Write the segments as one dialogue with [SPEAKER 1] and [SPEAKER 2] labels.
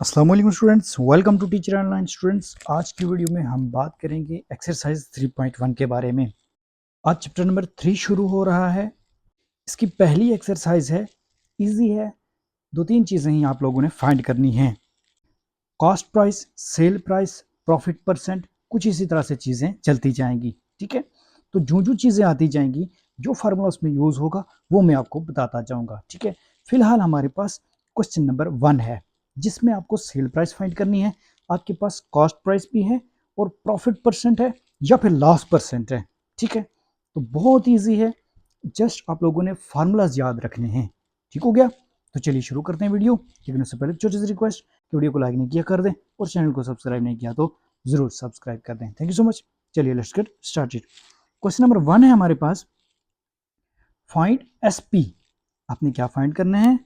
[SPEAKER 1] अस्सलाम वालेकुम students, welcome to teacher online. Students, आज की वीडियो में हम बात करेंगे एक्सरसाइज 3.1 के बारे में। आज चैप्टर नंबर 3 शुरू हो रहा है। इसकी पहली एक्सरसाइज है, इजी है। दो तीन चीज़ें ही आप लोगों ने फाइंड करनी है। Cost price, sale price, profit percent, कुछ इसी तरह से चीज़ें चलती जाएंगी। ठीक है, तो जो जो चीज़ें आती जाएंगी, जो फार्मूला उसमें यूज़ होगा वो मैं आपको बताता जाऊँगा। ठीक है, फिलहाल हमारे पास क्वेश्चन नंबर 1 है, जिसमें आपको सेल प्राइस फाइंड करनी है। आपके पास कॉस्ट प्राइस भी है और प्रॉफिट परसेंट है या फिर लॉस परसेंट है। ठीक है, तो बहुत ईजी है, जस्ट आप लोगों ने फार्मूलाज याद रखने हैं। ठीक हो गया, तो चलिए शुरू करते हैं वीडियो। लेकिन उससे पहले छोटी सी रिक्वेस्ट कि वीडियो को लाइक नहीं किया कर दें और चैनल को सब्सक्राइब नहीं किया तो जरूर सब्सक्राइब कर दें। Thank you so much. चलिए let's get started. Question number 1 है हमारे पास, फाइंड एसपी। आपने क्या फाइंड करना है?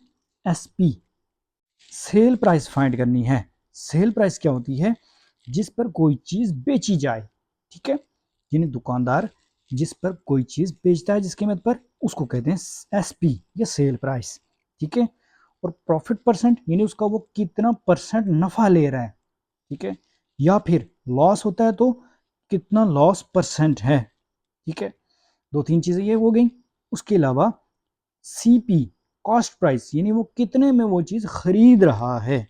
[SPEAKER 1] एसपी, सेल प्राइस फाइंड करनी है। सेल प्राइस क्या होती है? जिस पर कोई चीज बेची जाए। ठीक है, यानी दुकानदार जिस पर कोई चीज बेचता है, जिस कीमत पर, उसको कहते हैं एसपी या सेल प्राइस। ठीक है, और प्रॉफिट परसेंट यानी उसका वो कितना परसेंट नफा ले रहा है। ठीक है, या फिर लॉस होता है तो कितना लॉस परसेंट है। ठीक है, दो तीन चीजें ये हो गई। उसके अलावा सीपी, कॉस्ट प्राइस, यानी वो कितने में वो चीज खरीद रहा है।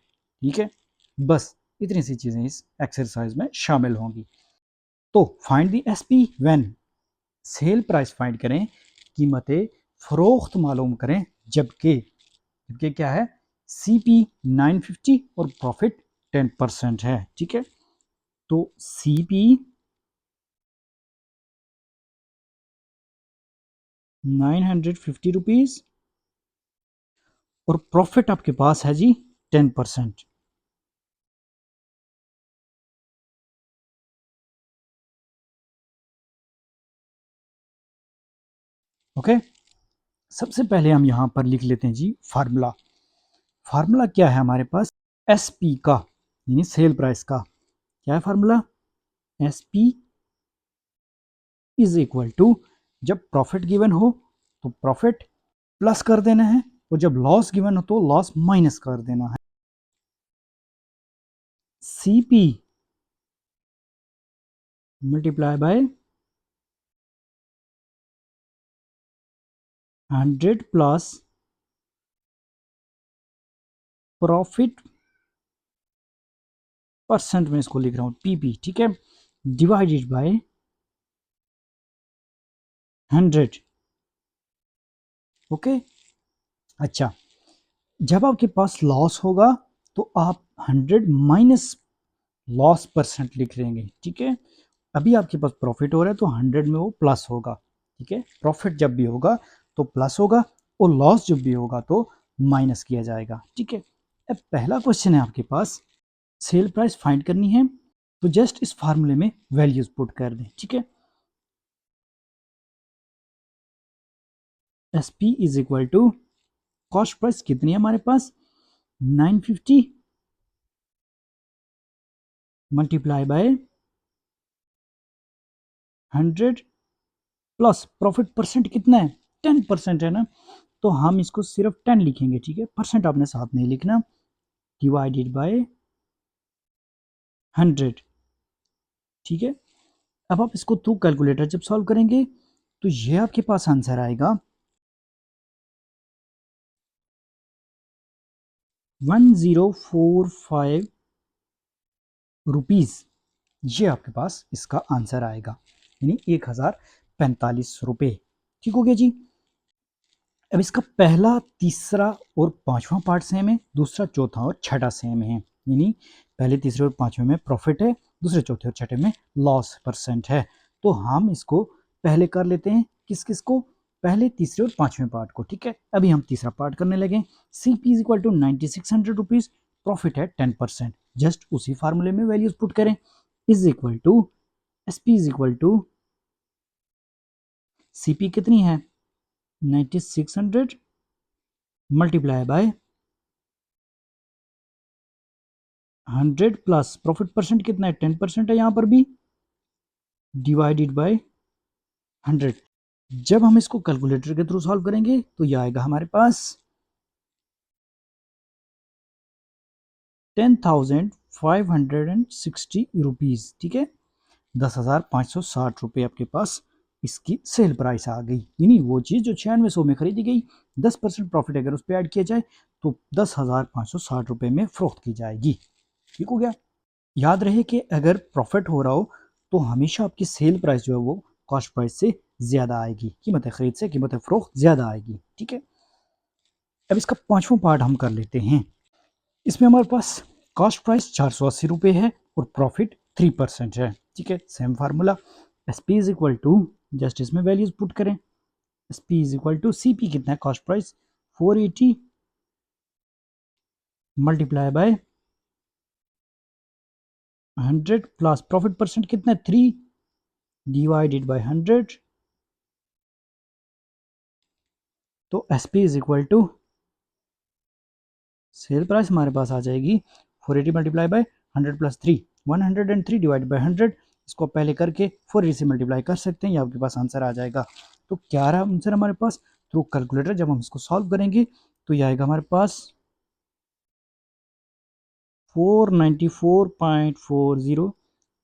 [SPEAKER 1] ठीक है, बस इतनी सी चीजें इस एक्सरसाइज में शामिल होंगी। तो find the SP when, sale price find करें, कीमतें फरोख्त मालूम करें, जबकि जबकि क्या है? सीपी 950 और प्रॉफिट 10% है। ठीक है, तो सीपी 950 रुपीज और प्रॉफिट आपके पास है जी 10%। ओके, सबसे पहले हम यहां पर लिख लेते हैं जी फार्मूला। फार्मूला क्या है हमारे पास? एसपी का, यानी सेल प्राइस का। क्या है formula? SP is equal to, जब प्रॉफिट गिवन हो तो प्रॉफिट प्लस कर देना है, और जब लॉस गिवन हो तो लॉस माइनस कर देना है। CP multiply by 100 plus profit percent में इसको लिख रहा हूं पीपी। ठीक है, डिवाइडेड बाय 100। ओके, अच्छा, जब आपके पास लॉस होगा तो आप 100 माइनस लॉस परसेंट लिख लेंगे। ठीक है, अभी आपके पास प्रॉफिट हो रहा है तो 100 में वो प्लस होगा। ठीक है, प्रॉफिट जब भी होगा तो प्लस होगा और लॉस जब भी होगा तो माइनस किया जाएगा। ठीक है, अब पहला क्वेश्चन है आपके पास, सेल प्राइस फाइंड करनी है, तो जस्ट इस फार्मूले में वैल्यूज पुट कर दें। ठीक है, S P is equal to, cost price कितनी है हमारे पास? 950 multiply by 100 plus profit percent कितना है? 10% है ना, तो हम इसको सिर्फ 10 लिखेंगे। ठीक है, परसेंट आपने साथ नहीं लिखना, डिवाइडेड बाय 100। ठीक है, अब आप इसको थ्रू कैलकुलेटर जब सॉल्व करेंगे तो ये आपके पास आंसर आएगा 1045 रुपीज। ये आपके पास इसका आंसर आएगा, यानी 1045 रुपये। ठीक हो गया जी। अब इसका पहला, तीसरा और पांचवा पार्ट सेम है, दूसरा, चौथा और छठा सेम है। यानी पहले, तीसरे और पांचवें में प्रॉफिट है, दूसरे, चौथे और छठे में लॉस परसेंट है। तो हम इसको पहले कर लेते हैं, किस किस को? पहले, तीसरे और पांचवें पार्ट को। ठीक है, अभी हम तीसरा पार्ट करने लगे। C P is equal to 9600 rupees, profit है 10%। जस्ट उसी फार्मूले में वैल्यूज पुट करें, is equal to S P is equal to, C P कितनी है? 9600 multiply by 100 plus profit percent कितना है? 10% है यहाँ पर भी, डिवाइडेड बाय 100। जब हम इसको कैलकुलेटर के थ्रू सॉल्व करेंगे तो ये आएगा हमारे पास 10,560 रुपीज़, ठीक है। 10,560 आपके पास इसकी सेल प्राइस आ गई, यानी वो चीज़ जो 9600 में खरीदी गई 10% प्रॉफिट अगर उस पर ऐड किया जाए तो 10,560 में फ़रोख्त की जाएगी। ठीक हो गया। याद रहे कि अगर प्रॉफिट हो रहा हो तो हमेशा आपकी सेल प्राइस जो है वो कॉस्ट प्राइस से ज़्यादा आएगी, कीमत खरीद से कीमत फ़रोख्त ज़्यादा आएगी, ठीक है। अब इसका पाँचवां पार्ट हम कर लेते हैं। इसमें हमारे पास कॉस्ट प्राइस 480 है और प्रॉफिट 3% है, ठीक है। Same formula, S P is equal to, just इसमें वैल्यूज पुट करें, S P is equal to C P कितना है cost price 480 multiply by 100 plus profit percent कितना है 3 डिवाइडेड बाय 100, तो S P is equal to sale price हमारे पास आ जाएगी 480 multiply by 100 plus 3, 103 divide by 100। इसको पहले करके 480 से मल्टीप्लाई कर सकते हैं, ये आपके पास आंसर आ जाएगा। तो क्या रहा आंसर हमारे पास थ्रू कैलकुलेटर, जब हम इसको सॉल्व करेंगे तो ये आएगा हमारे पास 494.40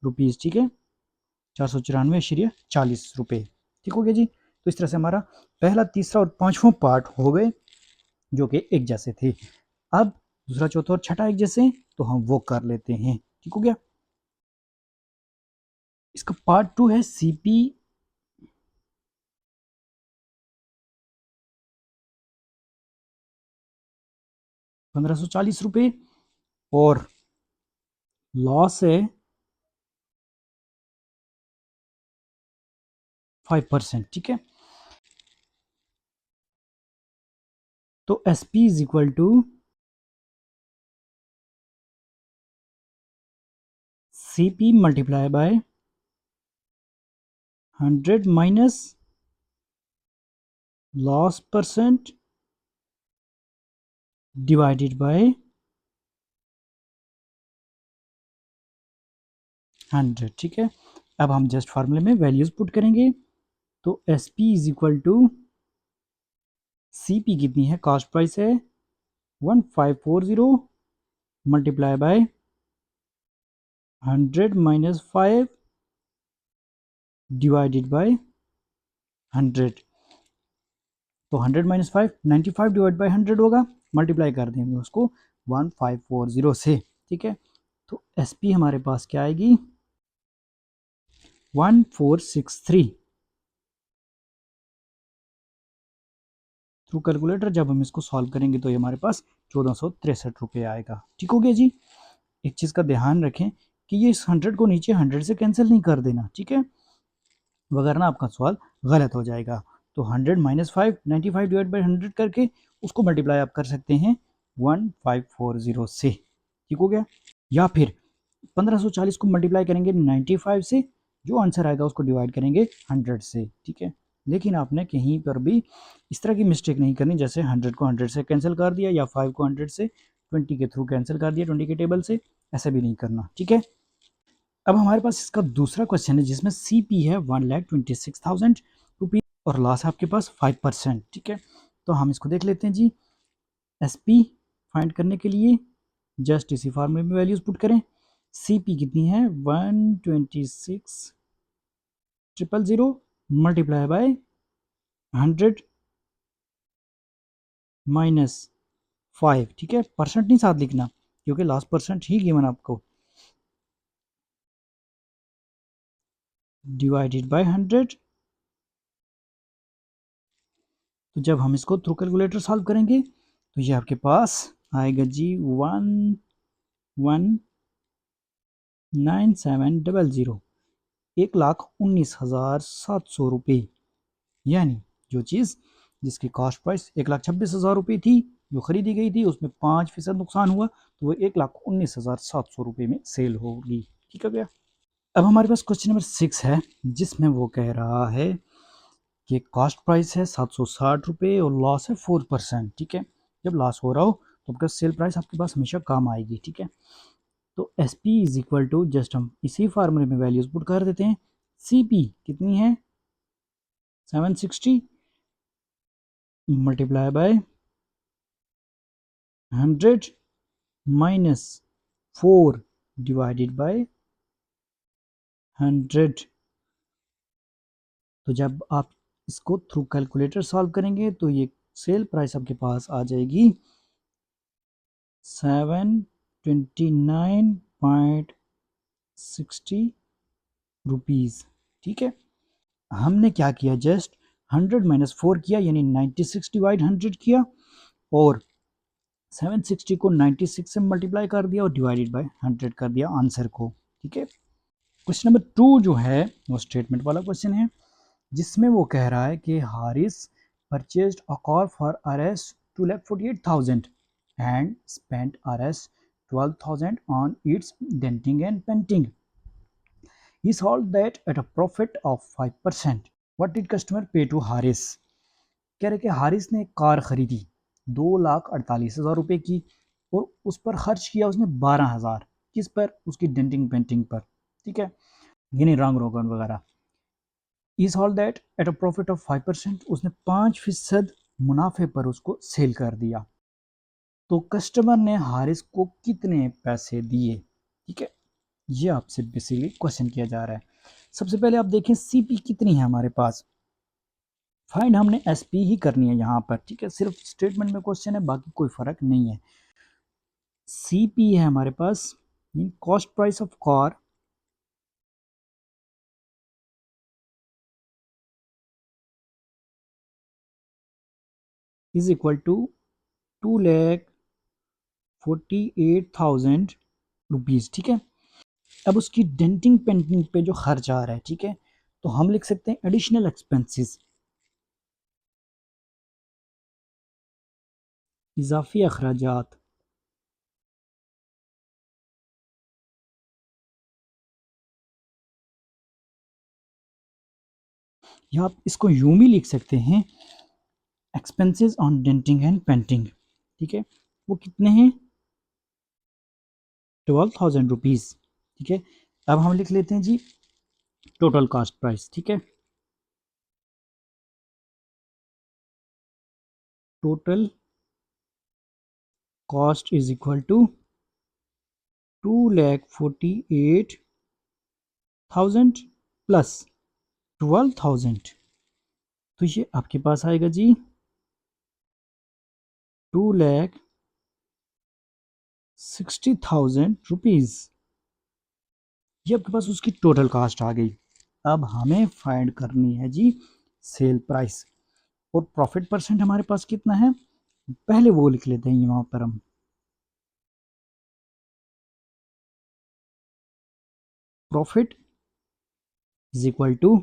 [SPEAKER 1] रुपीज़, ठीक है। 494.40 ठीक हो गया जी। तो इस तरह से हमारा पहला, तीसरा और पांचवा पार्ट हो गए जो कि एक जैसे थे। अब दूसरा, चौथा और छठा एक जैसे, तो हम वो कर लेते हैं, ठीक हो गया। इसका पार्ट 2 है सीपी 1540 और लॉस है 5%, ठीक है। तो S P is equal to C P multiply by 100 minus loss percent divided by 100, ठीक है। अब हम जस्ट फार्मूले में वैल्यूज पुट करेंगे, तो S P is equal to C P कितनी है कॉस्ट प्राइस है 1540 multiply by 100 minus 5 divided by 100, तो 100 माइनस 5 95 डिवाइड बाई 100 होगा, मल्टीप्लाई कर देंगे उसको 1540 से, ठीक है। तो एस पी हमारे पास क्या आएगी 1463। थ्रू कैलकुलेटर जब हम इसको सॉल्व करेंगे तो ये हमारे पास 1463 आएगा, ठीक हो गया जी। एक चीज़ का ध्यान रखें कि ये इस 100 को नीचे 100 से कैंसिल नहीं कर देना, ठीक है, वगरना आपका सवाल गलत हो जाएगा। तो 100 माइनस 5 95 डिवाइड बाई 100 करके उसको मल्टीप्लाई आप कर सकते हैं 1540 से, ठीक हो गया। या फिर 1540 को मल्टीप्लाई करेंगे 95 से, जो आंसर आएगा उसको डिवाइड करेंगे 100 से, ठीक है। लेकिन आपने कहीं पर भी इस तरह की मिस्टेक नहीं करनी, जैसे 100 को 100 से कैंसिल कर दिया या 5 को 100 से 20 के थ्रू कैंसिल कर दिया 20 के टेबल से, ऐसा भी नहीं करना, ठीक है। अब हमारे पास इसका दूसरा क्वेश्चन है जिसमें सी पी है 1,26,000 रुपीज़ और लॉस है आपके पास 5%, ठीक है। तो हम इसको देख लेते हैं जी। एस पी फाइंड करने के लिए जस्ट इसी फार्मूले में वैल्यूज पुट करें, सी पी कितनी है 126,000 मल्टीप्लाई बाय 100 माइनस 5, ठीक है। परसेंट नहीं साथ लिखना क्योंकि लास्ट परसेंट ही गिवन आपको, डिवाइडेड बाय 100। तो जब हम इसको थ्रू कैलकुलेटर सॉल्व करेंगे तो ये आपके पास आएगा जी 119700, 1,19,700 यानी जो चीज़ जिसकी कॉस्ट प्राइस 1,26,000 थी, जो खरीदी गई थी, उसमें 5% नुकसान हुआ तो वो 1,19,700 में सेल होगी, ठीक है भैया। अब हमारे पास क्वेश्चन नंबर 6 है जिसमें वो कह रहा है कि कॉस्ट प्राइस है 760 और लॉस है 4%, ठीक है। जब लॉस हो रहा हो तो आपका सेल प्राइस आपके पास हमेशा काम आएगी, ठीक है। तो S P is equal to, just हम इसी फार्मूले में वैल्यूज पुट कर देते हैं, सी पी कितनी है 760 multiply by 100 minus 4 divided by 100। तो जब आप इसको थ्रू कैलकुलेटर सॉल्व करेंगे तो ये सेल प्राइस आपके पास आ जाएगी 729.60 रुपीज़। ठीक है, हमने क्या किया, जस्ट 100 माइनस 4 किया, यानी 96 डिवाइड 100 किया और 760 को 96 से मल्टीप्लाई कर दिया और डिवाइडेड बाय 100 कर दिया आंसर को। ठीक है, क्वेश्चन नंबर 2 जो है वो स्टेटमेंट वाला क्वेश्चन है, जिसमें वो कह रहा है कि Haris purchased a car for Rs 2,48,000 and spent Rs 12,000 on its denting and painting. He sold that at a profit of 5%. What did customer pay to Haris? कह रहे कि हारिस ने एक कार खरीदी 2,48,000 रुपए की और उस पर खर्च किया उसने 12,000। किस पर? उसकी डेंटिंग पेंटिंग पर। ठीक है, यानी रंग रोगन वगैरह। Is all that at a profit of 5%, उसने 5% मुनाफे पर उसको सेल कर दिया। तो कस्टमर ने हारिस को कितने पैसे दिए? ठीक है, ये आपसे बेसिकली क्वेश्चन किया जा रहा है। सबसे पहले आप देखें सीपी कितनी है हमारे पास। फाइंड हमने एसपी ही करनी है यहाँ पर। ठीक है, सिर्फ स्टेटमेंट में क्वेश्चन है, बाकी कोई फर्क नहीं है। सीपी है हमारे पास, cost price of car is equal to 2,48,000 rupees. ठीक है, अब उसकी डेंटिंग पेंटिंग पे जो खर्च आ रहा है, ठीक है, तो हम लिख सकते हैं एडिशनल एक्सपेंसेस, इजाफी अखराजात। या आप इसको यूं भी लिख सकते हैं, expenses on denting and painting. ठीक है, वो कितने हैं? 12,000 रुपीज़। ठीक है, अब हम लिख लेते हैं जी टोटल कॉस्ट प्राइस। ठीक है, total cost is equal to 2,48,000 plus 12,000, तो ये आपके पास आएगा जी 2,60,000 रुपीज़। ये आपके पास उसकी टोटल कास्ट आ गई। अब हमें फाइंड करनी है जी सेल प्राइस, और प्रॉफिट परसेंट हमारे पास कितना है, पहले वो लिख लेते हैं यहाँ पर हम। Profit is equal to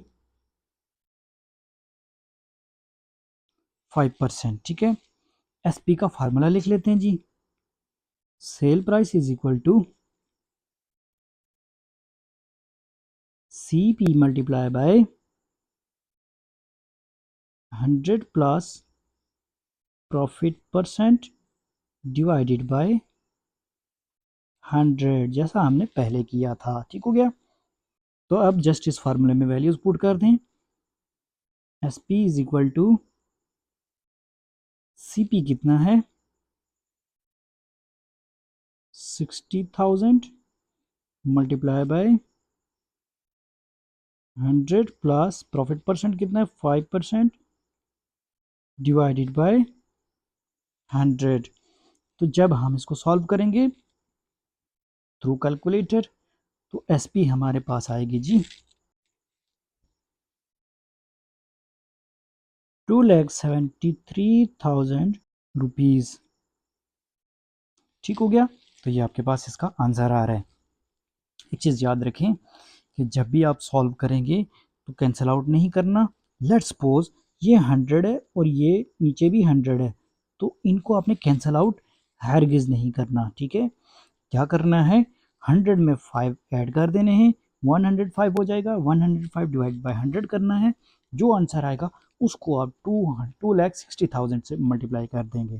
[SPEAKER 1] 5%। ठीक है, एसपी का फार्मूला लिख लेते हैं जी, sale price is equal to CP multiply by 100 plus profit percent divided by 100, जैसा हमने पहले किया था। ठीक हो गया, तो अब जस्ट इस फार्मूले में वैल्यूज पुट कर दें। S P is equal to C P कितना है 60,000 multiply by 100 plus profit percent कितना है 5% डिवाइडेड बाय 100। तो जब हम इसको सॉल्व करेंगे थ्रू कैलकुलेटर तो एस पी हमारे पास आएगी जी 2,73,000 रुपीज़। ठीक हो गया, तो ये आपके पास इसका आंसर आ रहा है। एक चीज़ याद रखें कि जब भी आप सॉल्व करेंगे तो कैंसिल आउट नहीं करना। लेट्स सपोज ये 100 है और ये नीचे भी 100 है, तो इनको आपने कैंसिल आउट हरगिज़ नहीं करना। ठीक है, क्या करना है, 100 में 5 ऐड कर देने हैं, 105 हो जाएगा। 105 डिवाइड बाय 100 करना है, जो आंसर आएगा उसको आप 2,60,000 से मल्टीप्लाई कर देंगे।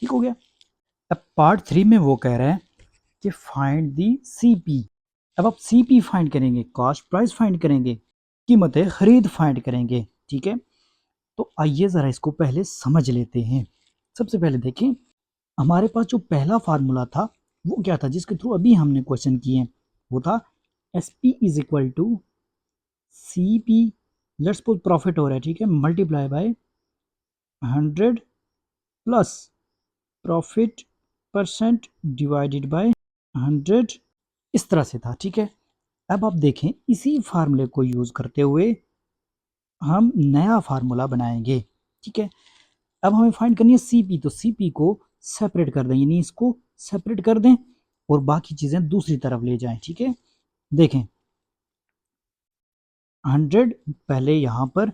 [SPEAKER 1] ठीक हो गया। अब पार्ट 3 में वो कह रहे हैं कि फाइंड दी सीपी। अब आप सीपी फाइंड करेंगे, कॉस्ट प्राइस फाइंड करेंगे, कीमतें खरीद फाइंड करेंगे। ठीक है, तो आइए ज़रा इसको पहले समझ लेते हैं। सबसे पहले देखें, हमारे पास जो पहला फार्मूला था वो क्या था जिसके थ्रू अभी हमने क्वेश्चन किए, वो था S P is equal to C P, let's suppose profit हो रहा है, ठीक है, multiply by 100 plus profit percent divided by 100, इस तरह से था, ठीक है। अब आप देखें इसी फार्मूले को यूज करते हुए हम नया फार्मूला बनाएंगे, ठीक है। अब हमें फाइंड करनी है सीपी, तो सीपी को सेपरेट कर दें, यानी इसको सेपरेट कर दें और बाकी चीजें दूसरी तरफ ले जाएं, ठीक है। देखें 100 पहले यहाँ पर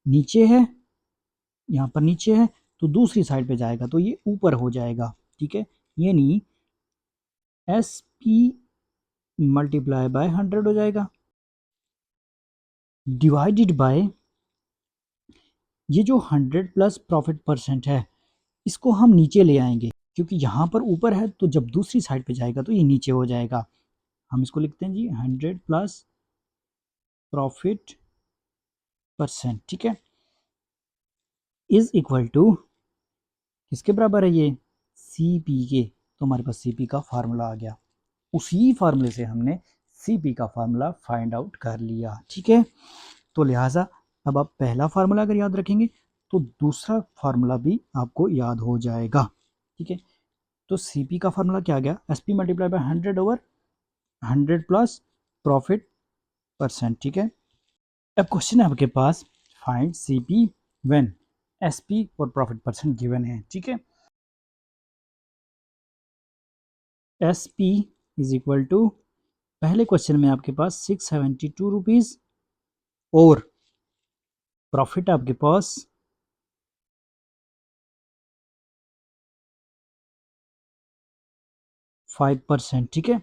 [SPEAKER 1] नीचे है, यहाँ पर नीचे है, तो दूसरी साइड पे जाएगा तो ये ऊपर हो जाएगा, ठीक है। यानी एस पी मल्टीप्लाई बाय 100 हो जाएगा, डिवाइडेड बाय ये जो 100 प्लस प्रॉफिट परसेंट है इसको हम नीचे ले आएंगे, क्योंकि यहाँ पर ऊपर है तो जब दूसरी साइड पे जाएगा तो ये नीचे हो जाएगा। हम इसको लिखते हैं जी 100 प्लस प्रॉफिट परसेंट, ठीक है, इज इक्वल टू किसके बराबर है ये, सी पी के। तो हमारे पास सी पी का फार्मूला आ गया, उसी फार्मूले से हमने सी पी का फार्मूला फाइंड आउट कर लिया, ठीक है। तो लिहाजा अब आप पहला फार्मूला अगर याद रखेंगे तो दूसरा फार्मूला भी आपको याद हो जाएगा, ठीक है। तो सी पी का फार्मूला क्या आ गया, S P multiply by 100 over 100 plus profit percent, ठीक है। अब क्वेश्चन है आपके पास, find C P when S P और प्रॉफिट परसेंट गिवन है, ठीक है। S P is equal to, पहले क्वेश्चन में आपके पास 672 रुपीज और प्रॉफिट आपके पास 5%, ठीक है।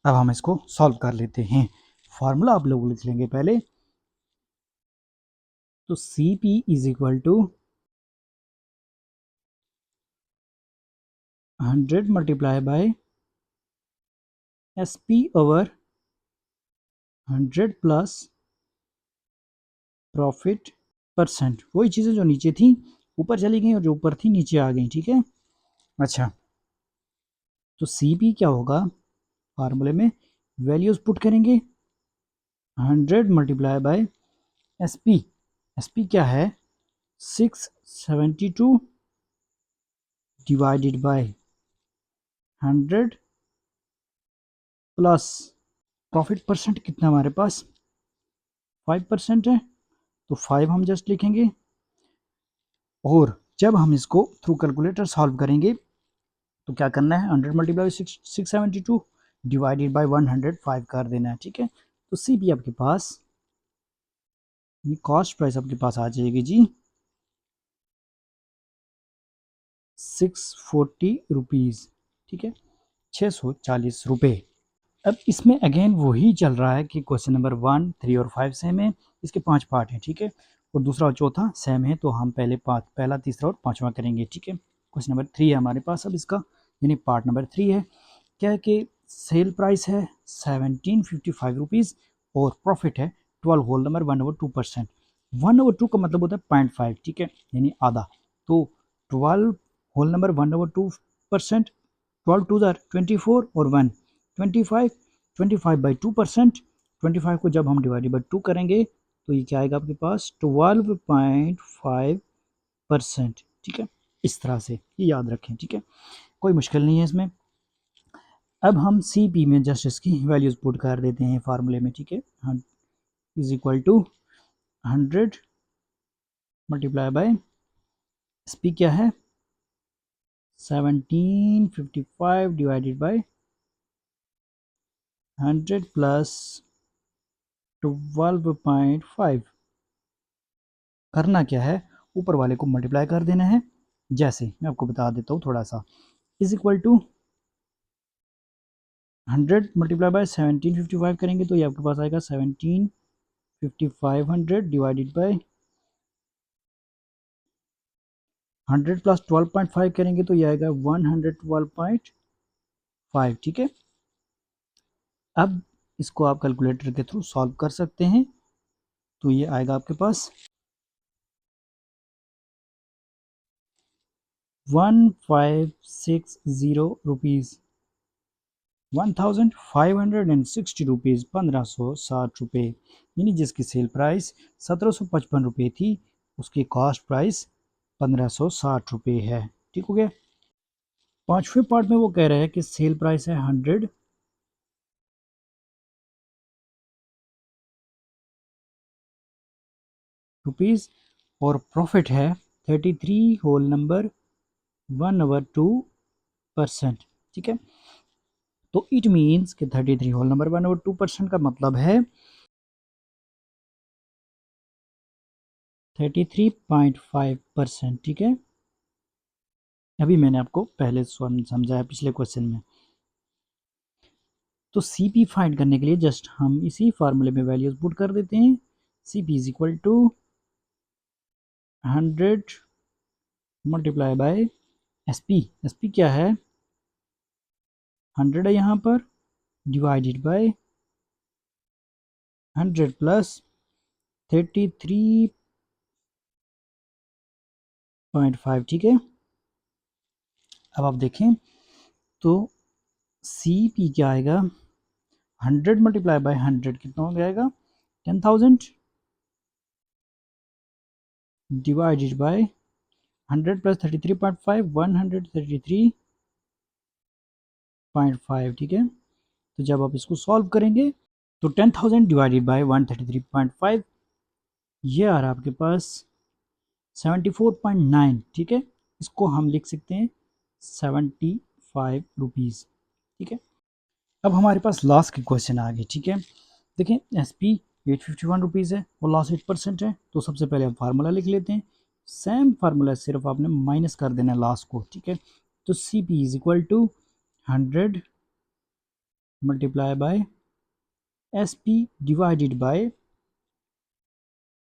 [SPEAKER 1] अब हम इसको सॉल्व कर लेते हैं, फार्मूला आप लोग लिख लेंगे पहले। तो C P is equal to 100 multiply by S P over 100 plus profit percent, वही चीज़ें जो नीचे थी ऊपर चली गई और जो ऊपर थी नीचे आ गई, ठीक है। अच्छा, तो सी पी क्या होगा, फार्मूले में वैल्यूज पुट करेंगे, 100 multiply by S P, S P क्या है 672 divided by 100 plus profit percent कितना हमारे पास 5% है, तो 5 हम जस्ट लिखेंगे, और जब हम इसको थ्रू कैलकुलेटर सॉल्व करेंगे तो क्या करना है, 100 मल्टीप्लाई 672 डिवाइडेड बाय 105 कर देना है, ठीक है। तो सी पी आपके पास, कॉस्ट प्राइस आपके पास आ जाएगी जी 640 रुपीज़, ठीक है, 640 रुपये। अब इसमें अगेन वही चल रहा है कि क्वेश्चन नंबर 1, 3 और 5 सेम है, इसके 5 पार्ट हैं, ठीक है, और दूसरा और चौथा सेम है, तो हम पहला तीसरा और पांचवा करेंगे, ठीक है। क्वेश्चन नंबर 3 है हमारे पास अब इसका, यानी पार्ट नंबर 3 है, क्या है कि सेल प्राइस है 1755 रुपीज़ और प्रॉफिट है 12 होल नंबर 1/2%। 1/2 का मतलब होता है 0.5, ठीक है, यानी आधा, तो 12 होल नंबर 1/2%, 12 टू ज़ार 24 और 1 25, 25/2%, 25 को जब हम डिवाइडेड बाई 2 करेंगे तो ये क्या आएगा आपके पास 12.5%, ठीक है। इस तरह से ये याद रखें, ठीक है, कोई मुश्किल नहीं है इसमें। अब हम सी पी में जस्ट इसकी वैल्यूज पुट कर देते हैं फार्मूले में, ठीक है, is equal to 100 multiply by S P क्या है 1755 डिवाइडेड बाय 100 प्लस 12.5, करना क्या है, ऊपर वाले को मल्टीप्लाई कर देना है, जैसे मैं आपको बता देता हूँ थोड़ा सा, is equal to 100 multiply by 1755 करेंगे तो ये आपके पास आएगा 1755 डिवाइडेड बाय 100 प्लस 12.5 करेंगे तो ये आएगा 112.5, ठीक है। अब इसको आप कैलकुलेटर के थ्रू सॉल्व कर सकते हैं, तो ये आएगा आपके पास 1560 रुपीज़, ₹1560 ₹1560 यानी जिसकी सेल प्राइस ₹1755 थी उसकी कॉस्ट प्राइस ₹1560 है। ठीक हो गया। पांचवें पार्ट में वो कह रहा है कि सेल प्राइस है 100 रुपीज़ और प्रॉफिट है 33 होल नंबर 1/2%। ठीक है, तो इट मीन्स कि 33 होल नंबर 1/2% का मतलब है 33.5%। ठीक है, अभी मैंने आपको पहले समझाया पिछले क्वेश्चन में। तो सी पी फाइंड करने के लिए जस्ट हम इसी फार्मूले में वैल्यूज पुट कर देते हैं। C P is equal to 100 multiply by S P. S P क्या है, 100 है यहाँ पर, डिवाइडेड बाय 100 प्लस 33.5। ठीक है, अब आप देखें तो सी पी क्या आएगा, 100 मल्टीप्लाई बाय 100 कितना हो जाएगा 10,000 डिवाइडेड बाय 100 प्लस 33.5 133.5। ठीक है, तो जब आप इसको सॉल्व करेंगे तो 10,000 डिवाइडेड बाय 133.5 ये आ रहा है आपके पास 74.9। ठीक है, इसको हम लिख सकते हैं 75 रुपीज़। ठीक है, अब हमारे पास लॉस के क्वेश्चन आ गए। ठीक है, देखें एस पी 851 रुपीज़ है और लॉस 8% है, तो सबसे पहले हम फार्मूला लिख लेते हैं। सेम फार्मूला, सिर्फ आपने माइनस कर देना लॉस को। ठीक है, तो C P is equal to 100 multiply by S P divided by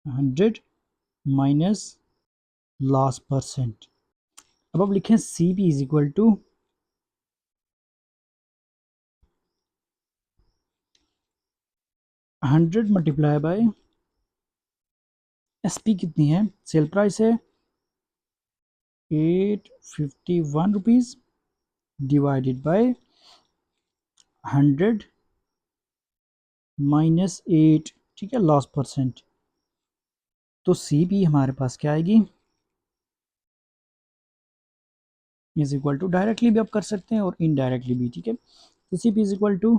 [SPEAKER 1] 100 minus loss percent. अब आप लिखें C P is equal to 100 multiply by S P कितनी है, सेल प्राइस है 851 रुपीज़ डिवाइडेड बाय 100 माइनस 8। ठीक है, लॉस परसेंट। तो C P हमारे पास क्या आएगी, इज इक्वल टू, डायरेक्टली भी आप कर सकते हैं और इनडायरेक्टली भी। ठीक है, तो C P is equal to,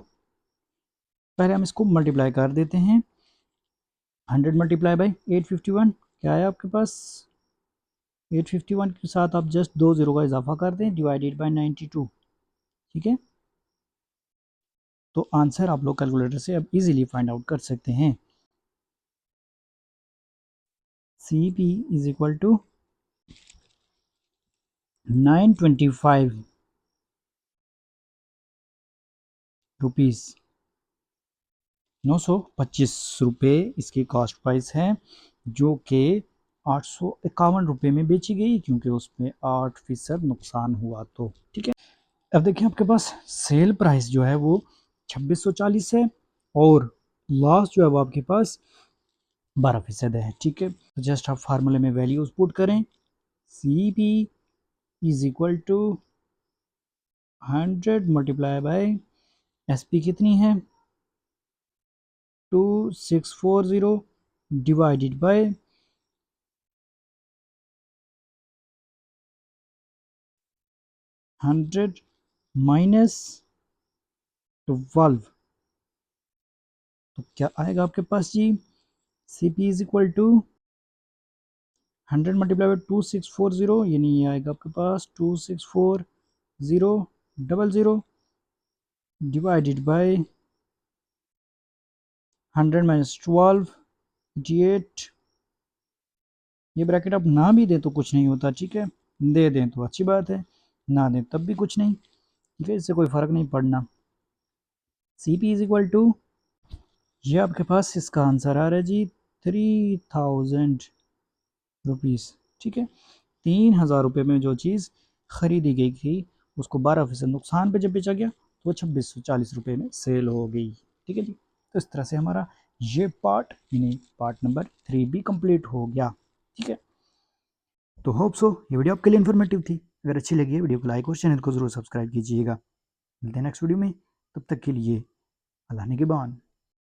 [SPEAKER 1] पहले हम इसको मल्टीप्लाई कर देते हैं। 100 मल्टीप्लाई बाई 851 क्या है आपके पास, 851 के साथ आप जस्ट 2 जीरो का इजाफा कर दें, डिवाइडेड बाई 92। ठीक है, तो आंसर आप लोग कैलकुलेटर से अब इजीली फाइंड आउट कर सकते हैं। C P is equal to 925 rupees, 925 रुपये इसकी कॉस्ट प्राइस है, जो कि 851 रुपये में बेची गई क्योंकि उसमें 8% नुकसान हुआ। तो ठीक है, अब देखिए आपके पास सेल प्राइस जो है वो 2640 है और लॉस जो है वो आपके पास 12% है। ठीक है, तो जस्ट आप फार्मूले में वैल्यूज पुट करें। C P is equal to 100 multiply by S P कितनी है 2640 डिवाइडेड बाय 100 माइनस 12। तो क्या आएगा आपके पास जी, C P is equal to 100 multiply by 2640 यानी ये आएगा आपके पास 264000 डिवाइडेड बाय 100 माइनस 12 88। ये ब्रैकेट आप ना भी दें तो कुछ नहीं होता। ठीक है, दे दें तो अच्छी बात है, ना दें तब भी कुछ नहीं। ठीक है, इससे कोई फ़र्क नहीं पड़ना। C P is equal to, ये आपके पास इसका आंसर आ रहा है जी 3000 रुपीज़। ठीक है, 3000 रुपये में जो चीज़ ख़रीदी गई थी उसको 12% नुकसान पे जब बेचा गया तो वो 2640 रुपये में सेल हो गई। ठीक है जी, तो इस तरह से हमारा ये पार्ट यानी पार्ट नंबर 3 भी कंप्लीट हो गया। ठीक है, तो होप सो ये वीडियो आपके लिए इन्फॉर्मेटिव थी। अगर अच्छी लगी है वीडियो को लाइक और चैनल को जरूर सब्सक्राइब कीजिएगा। मिलते हैं नेक्स्ट वीडियो में। तब तक के लिए अल्लाह निगहबान।